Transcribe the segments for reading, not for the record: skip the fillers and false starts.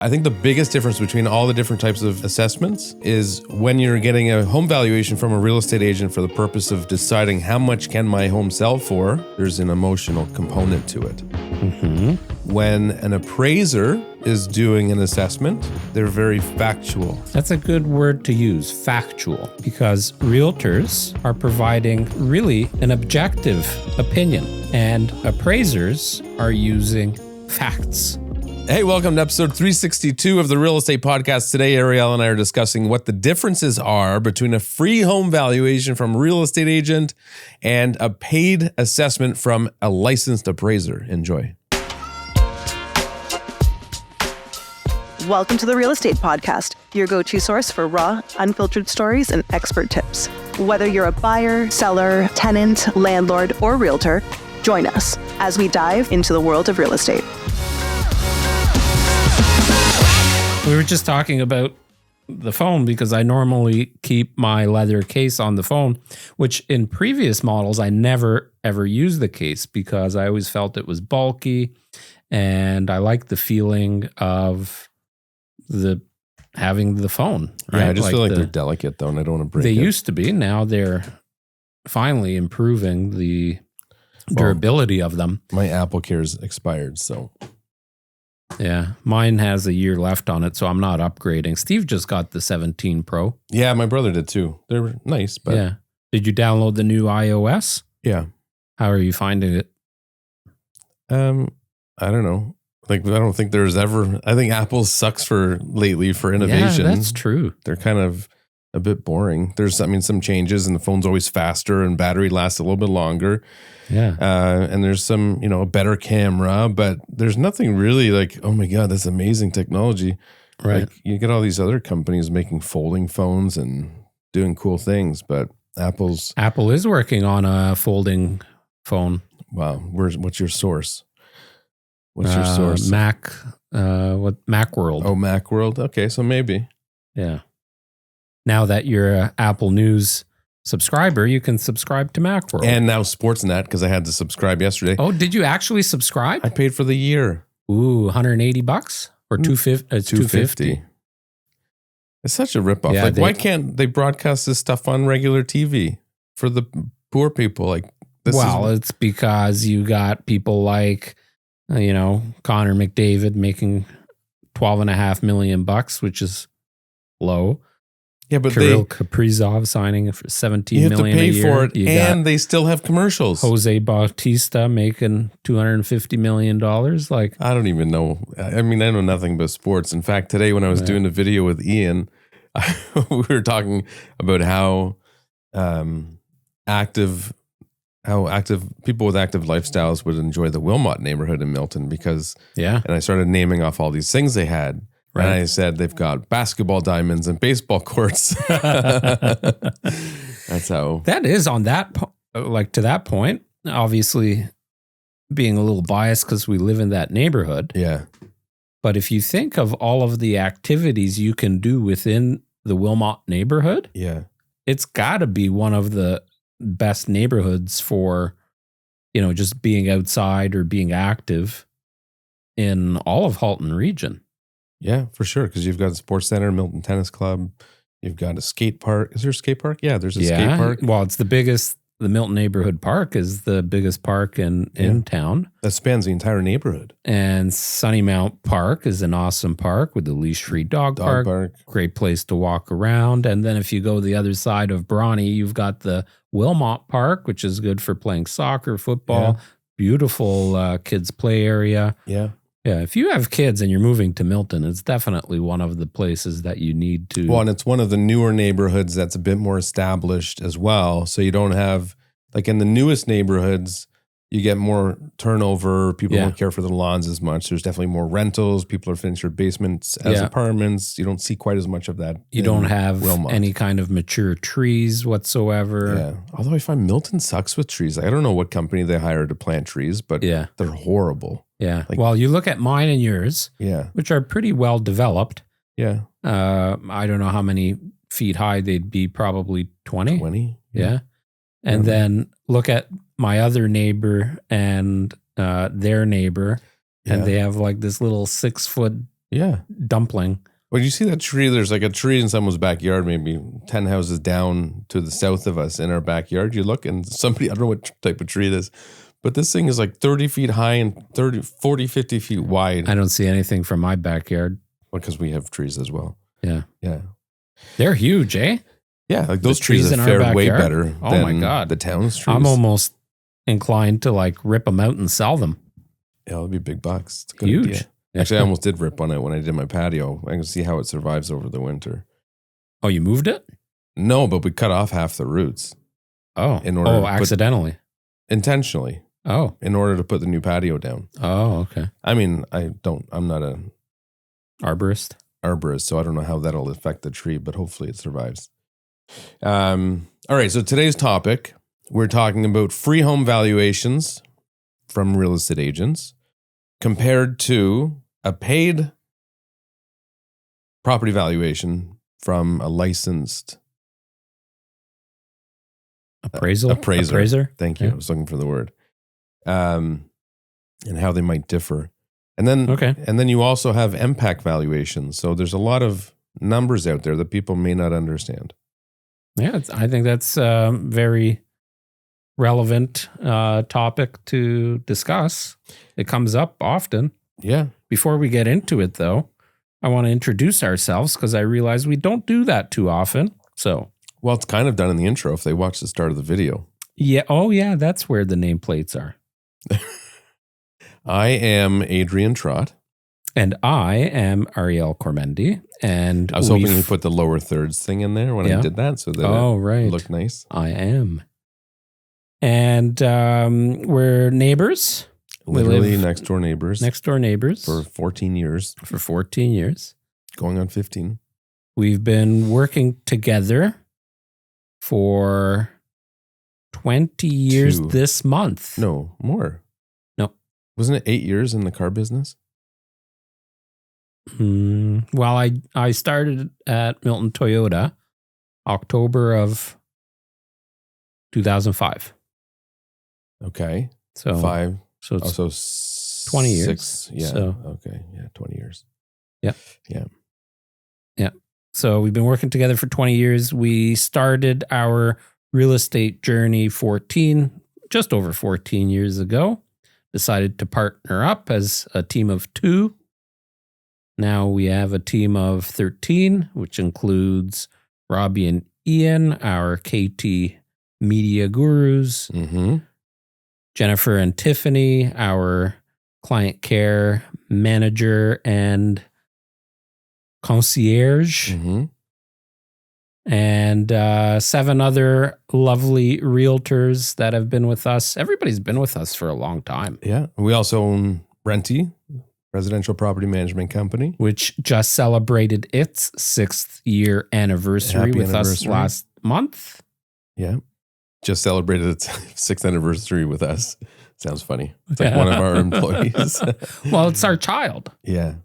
I think the biggest difference between all the different types of assessments is when you're getting a home valuation from a real estate agent for the purpose of deciding how much can my home sell for, there's an emotional component to it. Mm-hmm. When an appraiser is doing an assessment, they're very factual. That's a good word to use, factual, because realtors are providing really an objective opinion, and appraisers are using facts. Hey, welcome to episode 362 of the Real Estate Podcast. Today, Ariel and I are discussing what the differences are between a free home valuation from a real estate agent and a paid assessment from a licensed appraiser. Enjoy. Welcome to the Real Estate Podcast, your go-to source for raw, unfiltered stories and expert tips. Whether you're a buyer, seller, tenant, landlord, or realtor, join us as we dive into the world of real estate. We were just talking about the phone because I normally keep my leather case on the phone, which in previous models, I never ever used the case because I always felt it was bulky and I like the feeling of having the phone. Right? Yeah, I just feel like they're delicate though, and I don't want to break it. They used to be. Now they're finally improving the durability of them. My Apple Care's expired, so... Yeah, mine has a year left on it, so I'm not upgrading. Steve just got the 17 Pro. Yeah, my brother did too. They're nice, but... Yeah. Did you download the new iOS? Yeah. How are you finding it? I don't know. Like, I don't think there's ever... I think Apple sucks lately for innovation. Yeah, that's true. They're kind of a bit boring. There's, some changes, and the phone's always faster, and battery lasts a little bit longer. Yeah. And there's some, a better camera, but there's nothing really like, oh my God, that's amazing technology. Right. Like, you get all these other companies making folding phones and doing cool things, but Apple is working on a folding phone. Wow. What's your source? What's your source? Macworld. Oh, Macworld. Okay. So maybe. Yeah. Now that you're an Apple News subscriber, you can subscribe to Macworld. And now Sportsnet, because I had to subscribe yesterday. Oh, did you actually subscribe? I paid for the year. Ooh, $180 or $250? It's $250. It's such a ripoff. Yeah, why can't they broadcast this stuff on regular TV for the poor people? It's because you got people like, Connor McDavid making $12.5 million, which is low. Yeah, but Kirill Kaprizov signing for $17 million a year. You have to pay for it, and they still have commercials. Jose Bautista making $250 million. I don't even know. I know nothing about sports. In fact, today when I was doing a video with Ian, we were talking about how active people with active lifestyles would enjoy the Wilmott neighborhood in Milton because, and I started naming off all these things they had. Right. And I said, they've got basketball diamonds and baseball courts. That's how. That is on that, to that point, obviously being a little biased because we live in that neighborhood. Yeah. But if you think of all of the activities you can do within the Wilmott neighborhood, it's got to be one of the best neighborhoods for, just being outside or being active in all of Halton region. Yeah, for sure. Because you've got a sports center, Milton Tennis Club. You've got a skate park. Is there a skate park? Yeah, there's a skate park. Well, it's the biggest. The Milton Neighborhood Park is the biggest park in town. That spans the entire neighborhood. And Sunnymount Park is an awesome park with the leash-free dog park. Great place to walk around. And then if you go the other side of Brawny, you've got the Wilmott Park, which is good for playing soccer, football. Yeah. Beautiful kids' play area. Yeah. Yeah, if you have kids and you're moving to Milton, it's definitely one of the places that you need to. Well, and it's one of the newer neighborhoods that's a bit more established as well. So you don't have, in the newest neighborhoods, you get more turnover. People don't care for the lawns as much. There's definitely more rentals. People are finishing their basements as apartments. You don't see quite as much of that. You don't have any kind of mature trees whatsoever. Yeah. Although I find Milton sucks with trees. I don't know what company they hired to plant trees, but they're horrible. Yeah. Well, you look at mine and yours, which are pretty well developed. Yeah. I don't know how many feet high they'd be, probably 20. 20? Yeah. And then look at my other neighbor and their neighbor, and they have like this little 6 foot Yeah. dumpling. When you see that tree, there's like a tree in someone's backyard, maybe 10 houses down to the south of us in our backyard. You look and somebody, I don't know what type of tree it is, but this thing is like 30 feet high and 40, 50 feet wide. I don't see anything from my backyard. Because we have trees as well. Yeah. Yeah. They're huge, eh? Yeah, like those trees trees in have our fared way backyard? better Oh than my God. the town's trees. I'm almost inclined to like rip them out and sell them. Yeah, it'll be big bucks. It's a good Huge. idea. Actually, I almost did rip one out when I did my patio. I can see how it survives over the winter. Oh, you moved it? No, but we cut off half the roots Oh. In order to put- accidentally. intentionally Oh. in order to put the new patio down. Oh, okay. I mean, I'm not a Arborist. arborist, so I don't know how that'll affect the tree, but hopefully it survives. All right, so today's topic, we're talking about free home valuations from real estate agents compared to a paid property valuation from a licensed Appraisal. appraiser. Appraiser. Thank you. Yeah. I was looking for the word. And how they might differ. And then Okay. and then you also have MPAC valuations. So there's a lot of numbers out there that people may not understand. Yeah, I think that's a very relevant topic to discuss. It comes up often. Yeah. Before we get into it, though, I want to introduce ourselves because I realize we don't do that too often. So, Well, it's kind of done in the intro if they watch the start of the video. yeah. Oh, yeah. That's where the nameplates are. I am Adrian Trott. And I am Ariel Kormendy. And I was hoping you put the lower thirds thing in there when I Yeah. did that so that Oh, it right. looked nice. I am. And we're neighbors. We Literally live next door neighbors next door neighbors for 14 years, for 14 years. going on 15. We've been working together for 20 years Two. this month. No, more. No. Wasn't it 8 years in the car business? Well, I started at Milton Toyota October of 2005. Okay. So 5. So it's Oh, 20 years. 6. Yeah. So- Okay. Yeah. 20 years. So we've been working together for 20 years. We started our real estate journey just over 14 years ago. Decided to partner up as a team of 2. Now we have a team of 13, which includes Robbie and Ian, our KT media gurus, Mm-hmm. Jennifer and Tiffany, our client care manager and concierge, Mm-hmm. and 7 other lovely realtors that have been with us. Everybody's been with us for a long time, Yeah. We also own Renty, residential property management company. which just celebrated its 6th year anniversary Happy with us anniversary. last month. Yeah. Just celebrated its 6th anniversary with us. Sounds funny. It's like one of our employees. Well, it's our child. Yeah.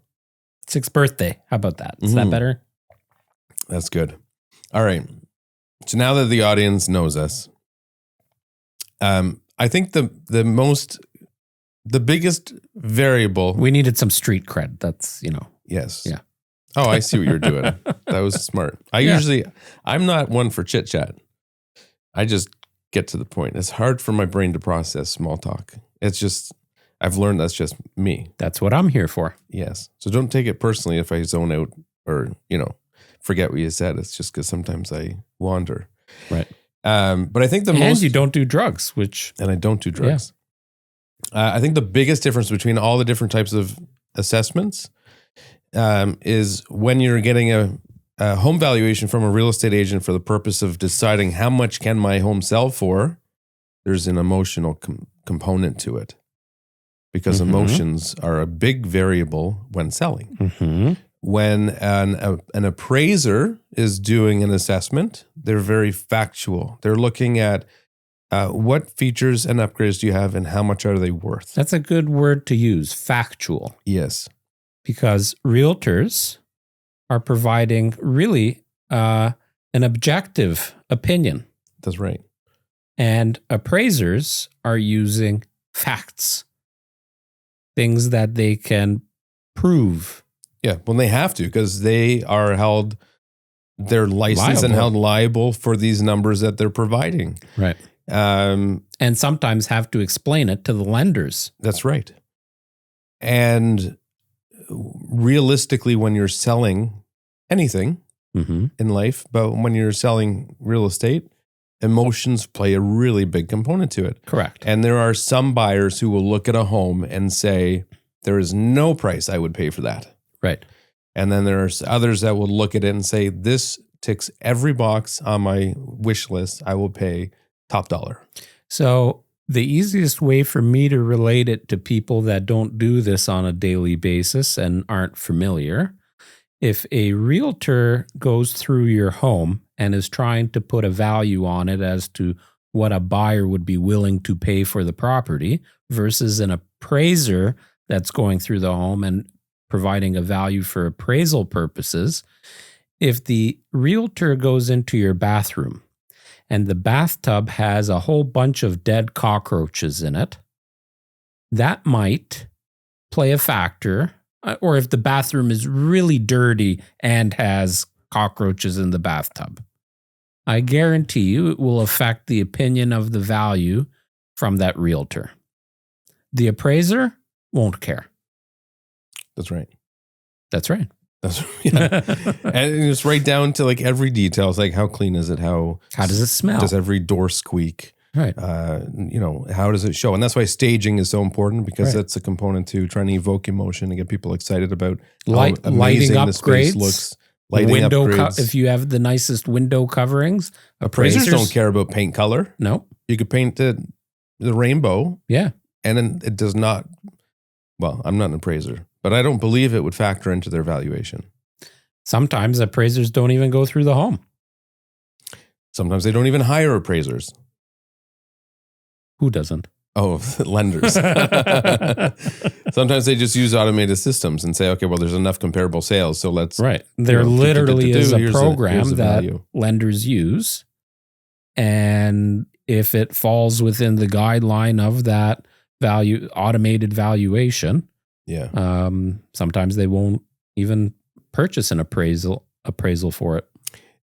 6th birthday. How about that? Is that Mhm. better? That's good. All right. So now that the audience knows us, I think the biggest variable. We needed some street cred. That's, Yes. Yeah. Oh, I see what you're doing. That was smart. I'm not one for chit chat. I just get to the point. It's hard for my brain to process small talk. It's just, I've learned that's just me. that's what I'm here for. Yes. So don't take it personally if I zone out or, forget what you said. It's just because sometimes I wander. Right. But I think And you don't do drugs, which and I don't do drugs. I think the biggest difference between all the different types of assessments is when you're getting a home valuation from a real estate agent for the purpose of deciding how much can my home sell for, there's an emotional component to it because Mhm. emotions are a big variable when selling. mm-hmm. When an appraiser is doing an assessment, they're very factual. They're looking at what features and upgrades do you have and how much are they worth? That's a good word to use, factual, Yes. because realtors are providing really an objective opinion, That's right. and appraisers are using facts, things that they can prove. Yeah, well, they have to because they're licensed and held liable for these numbers that they're providing. Right. And sometimes have to explain it to the lenders. That's right. And realistically, when you're selling anything in life, but when you're selling real estate, emotions play a really big component to it. Correct. And there are some buyers who will look at a home and say, there is no price I would pay for that. Right. And then there's others that will look at it and say, this ticks every box on my wish list. I will pay top dollar. So the easiest way for me to relate it to people that don't do this on a daily basis and aren't familiar, if a realtor goes through your home and is trying to put a value on it as to what a buyer would be willing to pay for the property versus an appraiser that's going through the home and providing a value for appraisal purposes, if the realtor goes into your bathroom and the bathtub has a whole bunch of dead cockroaches in it, that might play a factor. Or if the bathroom is really dirty and has cockroaches in the bathtub, I guarantee you it will affect the opinion of the value from that realtor. The appraiser won't care. That's right. That's right. And it's right down to like every detail. It's like, how clean is it? How does it smell? Does every door squeak? Right. How does it show? And that's why staging is so important, because that's a component to trying to evoke emotion and get people excited about how amazing the space looks. Lighting upgrades. If you have the nicest window coverings, appraisers don't care about paint color. No. You could paint the rainbow. Yeah. And then it does not. Well, I'm not an appraiser, but I don't believe it would factor into their valuation. Sometimes appraisers don't even go through the home. Sometimes they don't even hire appraisers. Who doesn't? Oh, lenders. Sometimes they just use automated systems and say, okay, well, there's enough comparable sales, so let's... Right. There literally is a program that value. lenders use, and if it falls within the guideline of that value, automated valuation, sometimes they won't even purchase an appraisal for it.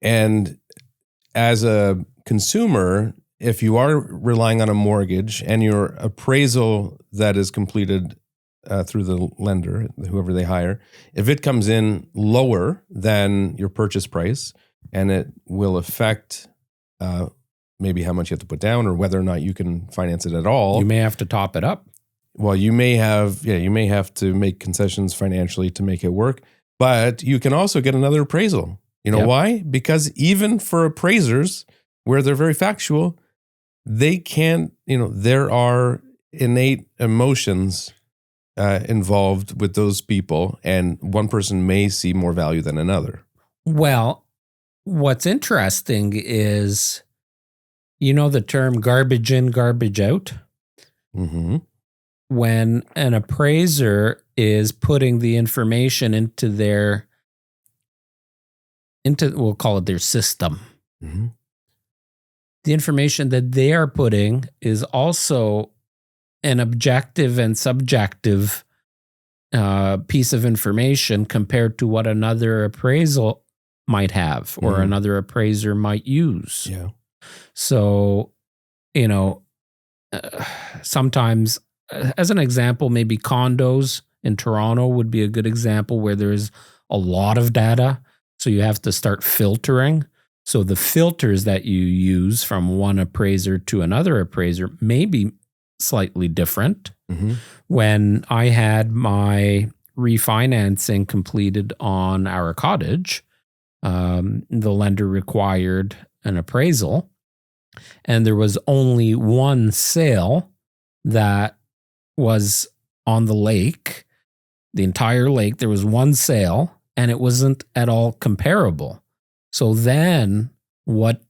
And as a consumer, if you are relying on a mortgage and your appraisal that is completed through the lender, whoever they hire, if it comes in lower than your purchase price, and it will affect maybe how much you have to put down or whether or not you can finance it at all. You may have to top it up. Well, you may have to make concessions financially to make it work, but you can also get another appraisal. You know why? Because even for appraisers, where they're very factual, they can't, there are innate emotions involved with those people, and one person may see more value than another. Well, what's interesting is, the term garbage in, garbage out? Mm-hmm. When an appraiser is putting the information into we'll call it their system. Mm-hmm. The information that they are putting is also an objective and subjective piece of information compared to what another appraisal might have or another appraiser might use. Yeah. So, sometimes, as an example, maybe condos in Toronto would be a good example where there's a lot of data. So you have to start filtering. So the filters that you use from one appraiser to another appraiser may be slightly different. Mm-hmm. When I had my refinancing completed on our cottage, the lender required an appraisal, and there was only one sale that was on the lake, the entire lake. There was one sale, and it wasn't at all comparable. So then what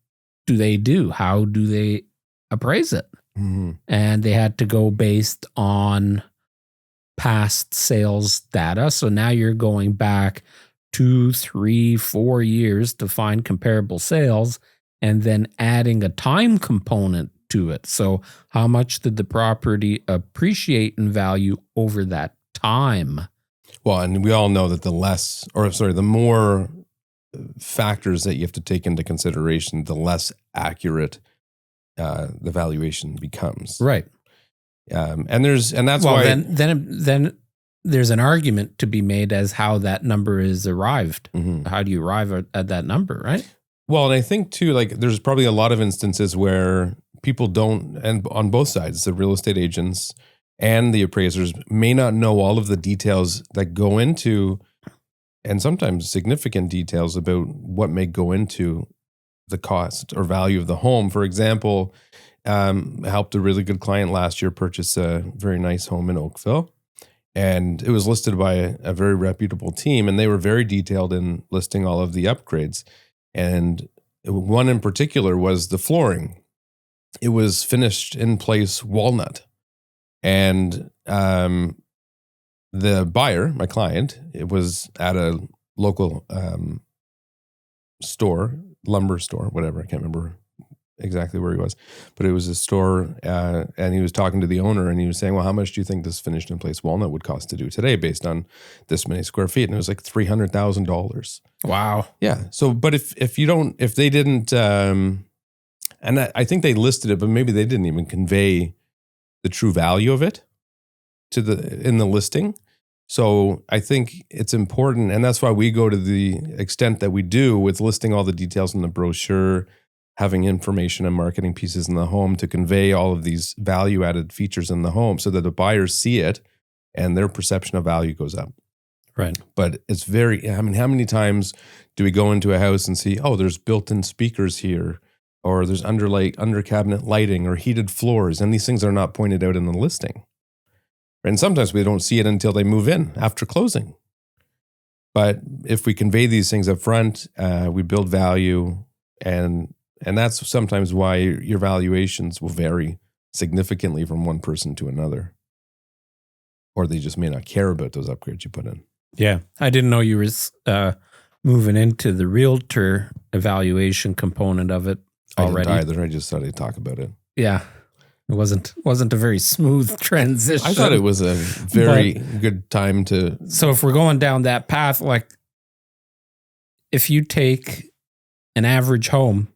do they do? How do they appraise it? Mm-hmm. And they had to go based on past sales data. So now you're going back 2, 3, 4 years to find comparable sales and then adding a time component to it. So how much did the property appreciate in value over that time? Well, and we all know that the more factors that you have to take into consideration, the less accurate the valuation becomes. Right. That's why then there's an argument to be made as how that number is arrived. Mhm. How do you arrive at that number, right? Well, and I think too, like there's probably a lot of instances where people don't, and on both sides, the real estate agents and the appraisers may not know all of the details that go into, and sometimes significant details about what may go into the cost or value of the home. For example, I helped a really good client last year purchase a very nice home in Oakville. And it was listed by a very reputable team, and they were very detailed in listing all of the upgrades. And one in particular was the flooring. It was finished in place walnut. And the buyer, my client, it was at a local store, lumber store, whatever. I can't remember exactly where he was, but it was a store, and he was talking to the owner, and he was saying, well, how much do you think this finished in place walnut would cost to do today based on this many square feet? And it was like $300,000. Wow. Yeah. So, but if they didn't, and I think they listed it, but maybe they didn't even convey the true value of it in the listing. So I think it's important, and that's why we go to the extent that we do with listing all the details in the brochure, having information and marketing pieces in the home to convey all of these value-added features in the home so that the buyers see it and their perception of value goes up. Right. But it's how many times do we go into a house and see, oh, there's built-in speakers here, or there's under cabinet lighting or heated floors, and these things are not pointed out in the listing. And sometimes we don't see it until they move in after closing. But if we convey these things up front, we build value, and that's sometimes why your valuations will vary significantly from one person to another. Or they just may not care about those upgrades you put in. Yeah. I didn't know you were moving into the realtor evaluation component of it already. I didn't either. I just thought I'd talk about it. Yeah. It wasn't a very smooth transition. I thought it was a very good time to. So if we're going down that path, like if you take an average home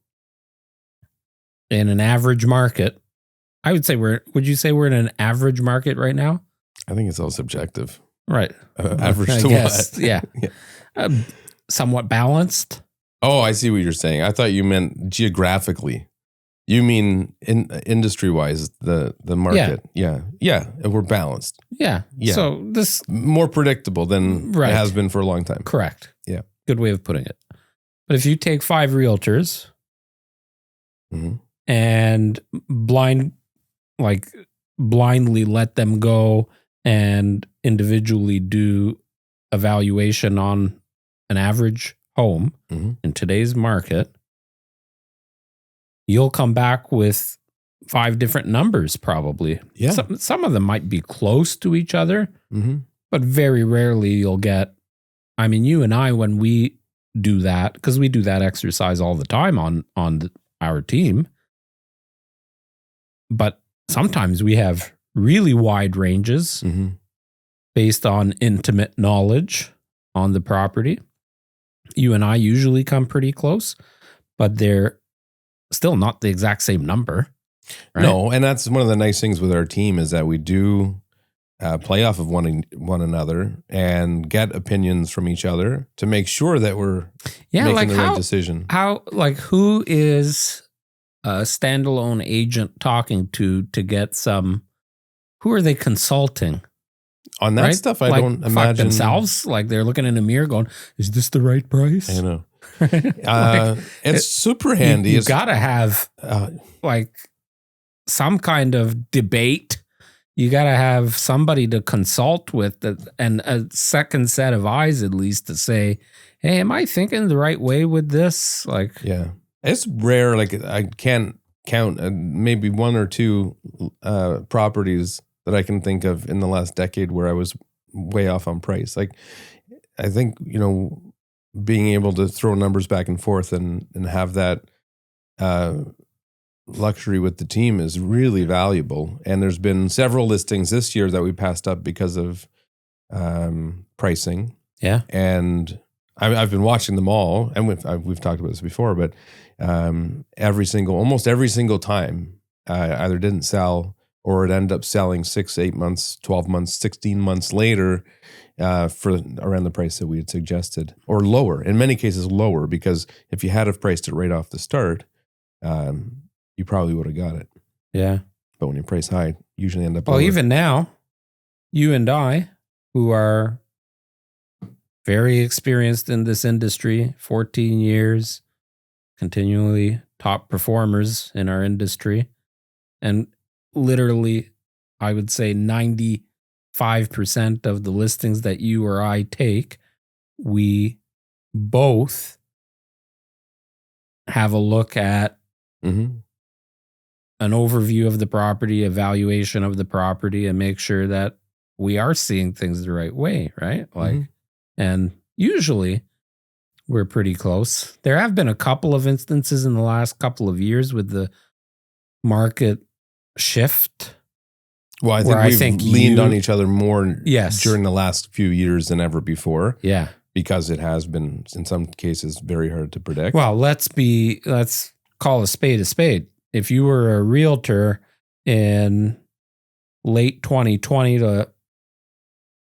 in an average market, I would say would you say we're in an average market right now? I think it's all subjective. Right. Average to what? Yeah. Somewhat balanced. Oh, I see what you're saying. I thought you meant geographically. You mean industry-wise, the market. Yeah. We're balanced. Yeah. So this more predictable than it has been for a long time. Correct. Yeah. Good way of putting it. But if you take 5 realtors and blindly let them go and individually do a valuation on an average home in today's market, you'll come back with 5 different numbers probably. Yeah. Some of them might be close to each other, but very rarely you'll get, I mean, you and I, when we do that, because we do that exercise all the time on our team, but sometimes we have really wide ranges based on intimate knowledge on the property. You and I usually come pretty close, but they're still not the exact same number. Right? No, and that's one of the nice things with our team is that we do play off of one another and get opinions from each other to make sure that we're making the right decision. Who is a standalone agent talking to get some? Who are they consulting on that stuff? I don't imagine themselves. Like they're looking in a mirror, going, "Is this the right price?" I know. It's super handy. You got to have some kind of debate. You got to have somebody to consult with and a second set of eyes at least to say, hey, am I thinking the right way with this? It's rare. Like I can't count maybe 1 or 2 properties that I can think of in the last decade where I was way off on price. Like I think, being able to throw numbers back and forth and have that luxury with the team is really valuable. And there's been several listings this year that we passed up because of pricing. Yeah. And I've been watching them all, and we've talked about this before, but almost every single time either didn't sell or it ended up selling 6, 8 months, 12 months, 16 months later for around the price that we had suggested, or lower. In many cases, lower, because if you had have priced it right off the start, you probably would have got it. Yeah. But when you price high, you usually end up Well, lower. even now, you and I, who are very experienced in this industry, 14 years, continually top performers in our industry, and literally, I would say 95% of the listings that you or I take, we both have a look at an overview of the property, evaluation of the property, and make sure that we are seeing things the right way, right? And usually we're pretty close. There have been a couple of instances in the last couple of years with the market shift. Well, I think we've leaned on each other more during the last few years than ever before. Yeah. Because it has been, in some cases, very hard to predict. Well, let's call a spade a spade. If you were a realtor in late 2020 to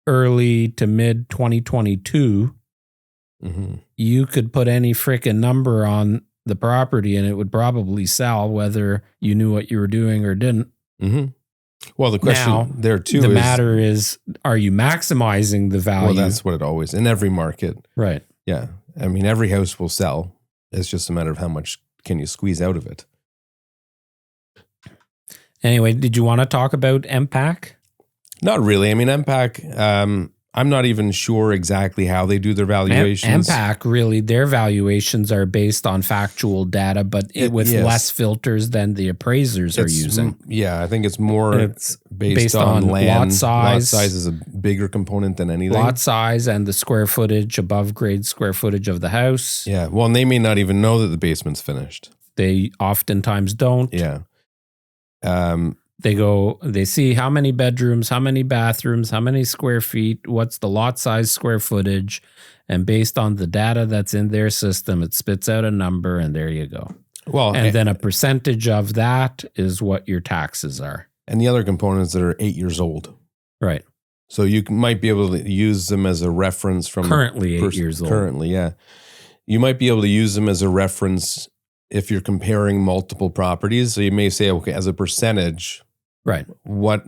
early to mid 2022, you could put any freaking number on the property and it would probably sell, whether you knew what you were doing or didn't. Well, the question there too the matter is, are you maximizing the value? Well, that's what it always, in every market. Right. Yeah. I mean, every house will sell. It's just a matter of how much can you squeeze out of it. Anyway, did you want to talk about MPAC? Not really. I mean, MPAC, I'm not even sure exactly how they do their valuations. MPAC, really, their valuations are based on factual data, but with less filters than the appraisers are using. Yeah, I think it's more based on land. Lot size. Lot size is a bigger component than anything. Lot size and the square footage, above grade square footage of the house. Yeah, well, and they may not even know that the basement's finished. They oftentimes don't. Yeah. They see how many bedrooms, how many bathrooms, how many square feet, what's the lot size, square footage, and based on the data that's in their system, it spits out a number, and there you go. Well, and then a percentage of that is what your taxes are. And the other components that are 8 years old. Right. So you might be able to use them as a reference from currently 8 years old. Currently, yeah. You might be able to use them as a reference if you're comparing multiple properties. So you may say, okay, as a percentage, right?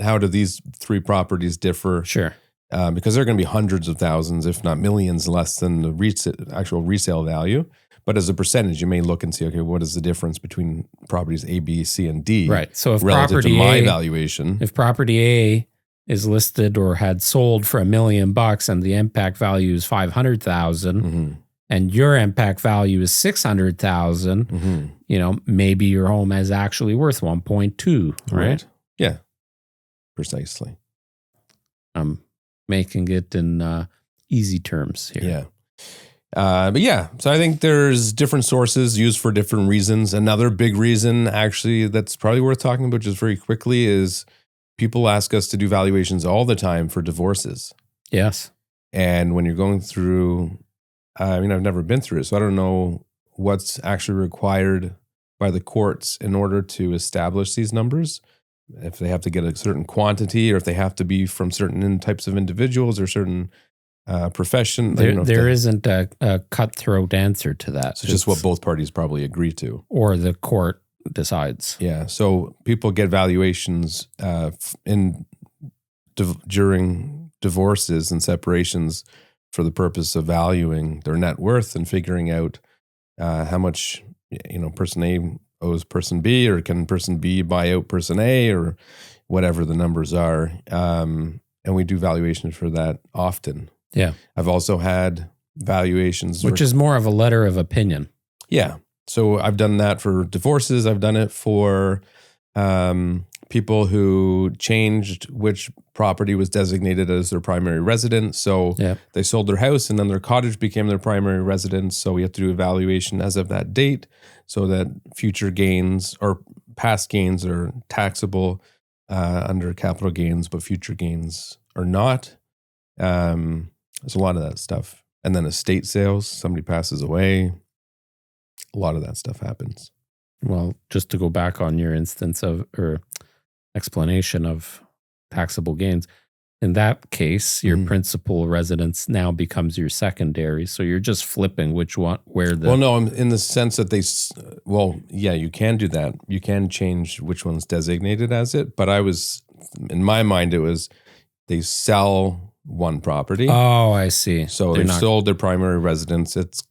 How do these 3 properties differ? Sure. Because they're going to be hundreds of thousands, if not millions, less than the actual resale value. But as a percentage, you may look and see, okay, what is the difference between properties A, B, C, and D? Right. So if relative property to my A, valuation, if property A is listed or had sold for $1 million and the MPAC value is 500,000, and your MPAC value is 600,000, maybe your home is actually worth 1.2, right? Yeah, precisely. I'm making it in easy terms here. Yeah. But yeah, so I think there's different sources used for different reasons. Another big reason, actually, that's probably worth talking about just very quickly is people ask us to do valuations all the time for divorces. Yes. And when you're going through, I've never been through it, so I don't know what's actually required by the courts in order to establish these numbers. If they have to get a certain quantity, or if they have to be from certain types of individuals or certain profession. There isn't a cutthroat answer to that. It's just what both parties probably agree to. Or the court decides. Yeah. So people get valuations during divorces and separations for the purpose of valuing their net worth and figuring out how much person A owes person B, or can person B buy out person A, or whatever the numbers are. And we do valuations for that often. Yeah. I've also had valuations. Which is more of a letter of opinion. Yeah. So I've done that for divorces. I've done it for people who changed which property was designated as their primary residence. So they sold their house and then their cottage became their primary residence. So we have to do a valuation as of that date so that future gains or past gains are taxable under capital gains, but future gains are not. There's a lot of that stuff. And then estate sales, somebody passes away. A lot of that stuff happens. Well, just to go back on your instance of, or explanation of taxable gains, in that case, your principal residence now becomes your secondary. So you're just flipping which one, where the... Well, no, in the sense that you can do that. You can change which one's designated as it. But in my mind, it was they sell one property. Oh, I see. So they've sold their primary residence. It's,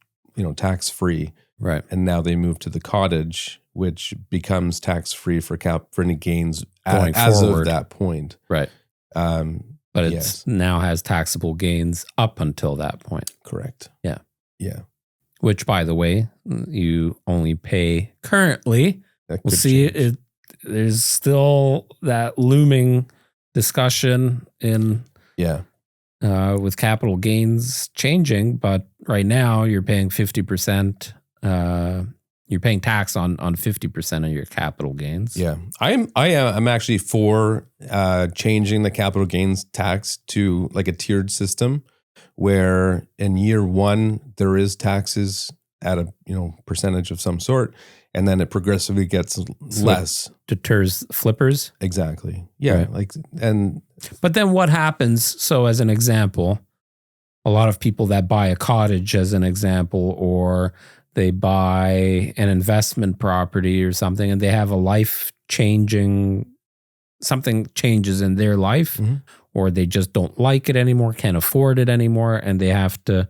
tax-free. Right. And now they move to the cottage, which becomes tax-free for any gains as of that point. Right. But it now has taxable gains up until that point. Correct. Yeah. Yeah. Which, by the way, you only pay currently. We'll see. There's still that looming discussion with capital gains changing, but right now you're paying 50%. You're paying tax on 50% of your capital gains. Yeah, I'm actually for changing the capital gains tax to like a tiered system, where in year one there is taxes at a percentage of some sort, and then it progressively gets less. Deters flippers. Exactly. Yeah. Right. But then what happens? So as an example, a lot of people that buy a cottage as an example, or they buy an investment property or something, and they have a something changes in their life, or they just don't like it anymore, can't afford it anymore, and they have to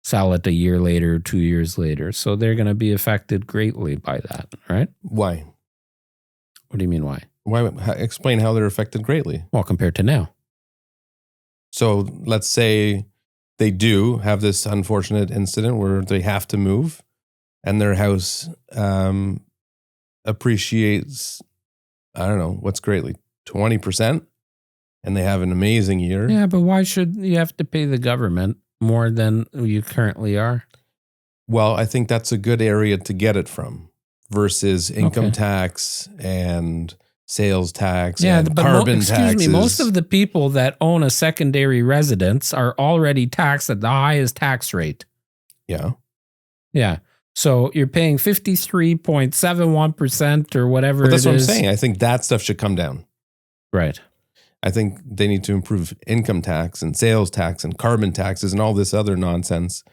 sell it a year later, 2 years later. So they're going to be affected greatly by that, right? Why? What do you mean why? Why? Explain how they're affected greatly. Well, compared to now. So let's say they do have this unfortunate incident where they have to move, and their house appreciates, I don't know, what's greatly, 20%, and they have an amazing year. Yeah, but why should you have to pay the government more than you currently are? Well, I think that's a good area to get it from versus income tax and sales tax and carbon taxes. Excuse me, most of the people that own a secondary residence are already taxed at the highest tax rate. Yeah. Yeah. So you're paying 53.71% or whatever it is. That's what I'm saying. I think that stuff should come down. Right. I think they need to improve income tax and sales tax and carbon taxes and all this other nonsense,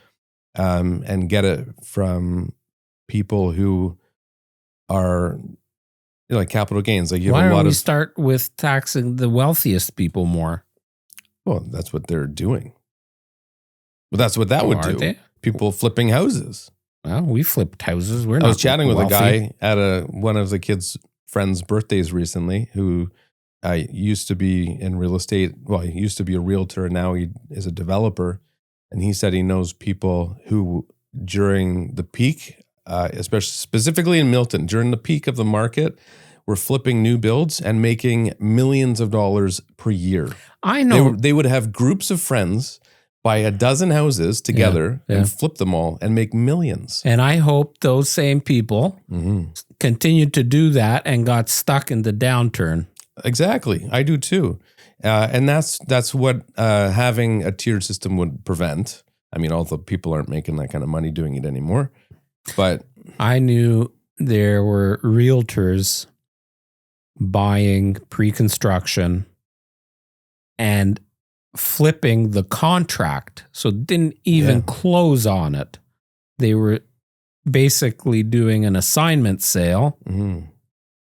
and get it from people who are like capital gains. Like why don't we start with taxing the wealthiest people more? Well, that's what they're doing. Well, that's what that would do. They? People flipping houses. Well, we flipped houses. I was chatting with a guy at one of the kids' friends' birthdays recently who used to be in real estate. Well, he used to be a realtor, and now he is a developer. And he said he knows people who, during the peak, especially specifically in Milton, during the peak of the market, were flipping new builds and making millions of dollars per year. I know. They would have groups of friends buy a dozen houses together and flip them all and make millions. And I hope those same people continued to do that and got stuck in the downturn. Exactly. I do too. And that's what having a tiered system would prevent. I mean, although people aren't making that kind of money doing it anymore. But I knew there were realtors buying pre-construction and flipping the contract, so didn't even close on it. They were basically doing an assignment sale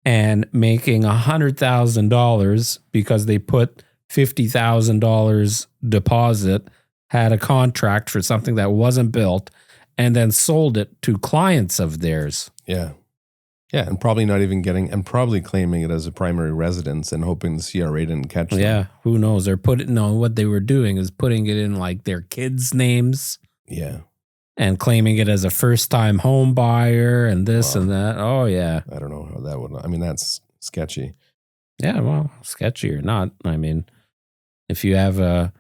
and making $100,000 because they put $50,000 deposit, had a contract for something that wasn't built, and then sold it to clients of theirs. Yeah. Yeah, and probably not even probably claiming it as a primary residence and hoping the CRA didn't catch them. Yeah, who knows? What they were doing is putting it in like their kids' names. Yeah. And claiming it as a first-time home buyer and this and that. Oh, yeah. I don't know how that would... I mean, that's sketchy. Yeah, well, sketchy or not. I mean, if you have a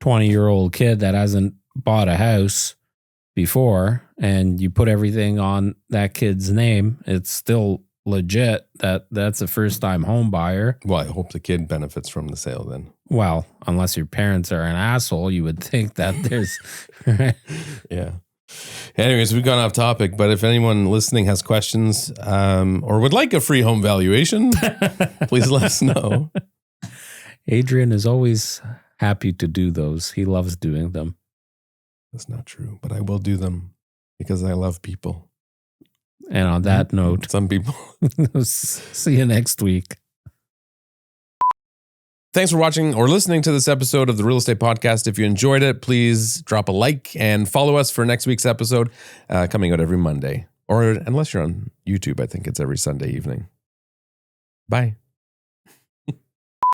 20-year-old kid that hasn't bought a house before and you put everything on that kid's name, it's still legit, that's a first time home buyer. Well, I hope the kid benefits from the sale then. Well, unless your parents are an asshole, you would think that there's Yeah. Anyways, we've gone off topic, but if anyone listening has questions or would like a free home valuation, please let us know. Adrian is always happy to do those. He loves doing them. That's not true, but I will do them because I love people. And on that note, some people. See you next week. Thanks for watching or listening to this episode of the Real Estate Podcast. If you enjoyed it, please drop a like and follow us for next week's episode coming out every Monday. Or unless you're on YouTube, I think it's every Sunday evening. Bye.